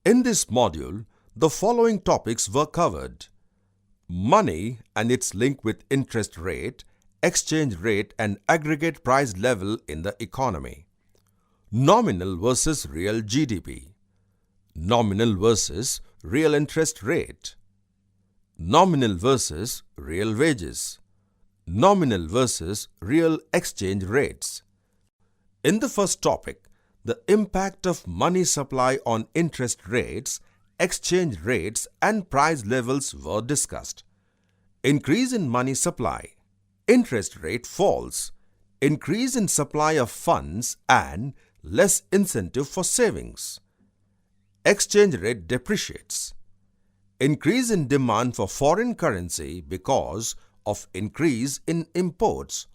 In this module, the following topics were covered: money and its link with interest rate, exchange rate and aggregate price level in the economy, nominal versus real GDP, nominal versus real interest rate, nominal versus real wages, nominal versus real exchange rates. In the first topic, the impact of money supply on interest rates, exchange rates and price levels were discussed. Increase in money supply, interest rate falls, increase in supply of funds and less incentive for savings. Exchange rate depreciates. Increase in demand for foreign currency because of increase in imports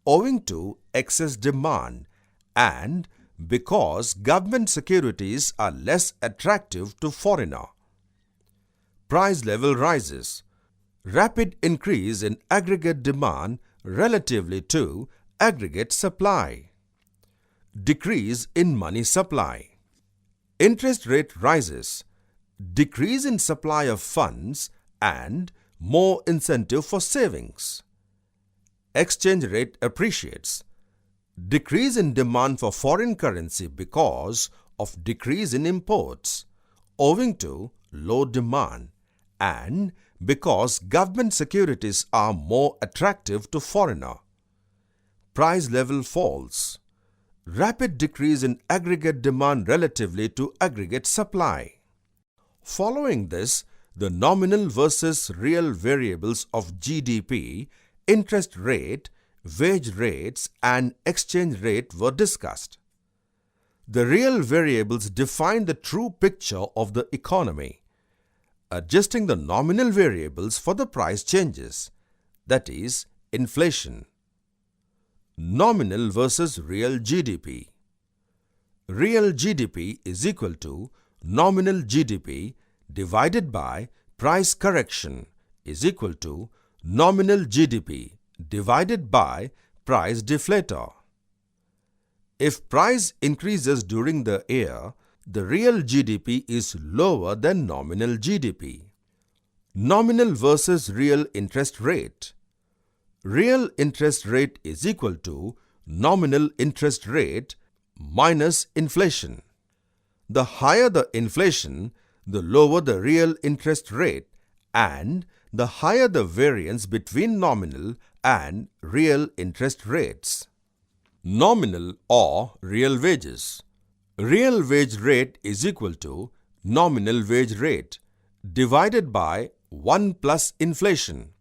owing to excess demand and because government securities are less attractive to foreigner. Price level rises. Rapid increase in aggregate demand relatively to aggregate supply. Decrease in money supply. Interest rate rises. Decrease in supply of funds and more incentive for savings. Exchange rate appreciates. Decrease in demand for foreign currency because of decrease in imports owing to low demand and because government securities are more attractive to foreigner. Price level falls. Rapid decrease in aggregate demand relatively to aggregate supply. Following this, the nominal versus real variables of GDP, interest rate, wage rates and exchange rate were discussed. The real variables define the true picture of the economy, adjusting the nominal variables for the price changes, that is, inflation. Nominal versus real GDP. Real GDP is equal to nominal GDP divided by price correction is equal to nominal GDP divided by price deflator. If price increases during the year, the real GDP is lower than nominal GDP. Nominal versus real interest rate. Real interest rate is equal to nominal interest rate minus inflation. The higher the inflation, the lower the real interest rate and the higher the variance between nominal and real interest rates. Nominal or real wages. Real wage rate is equal to nominal wage rate divided by 1 plus inflation.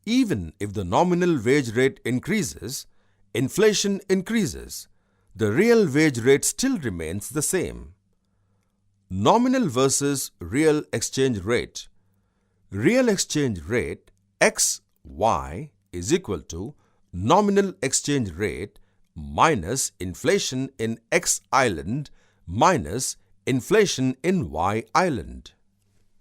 Even if the nominal wage rate increases, inflation increases, the real wage rate still remains the same. Nominal versus real exchange rate. Real exchange rate XY is equal to nominal exchange rate minus inflation in X island minus inflation in Y island.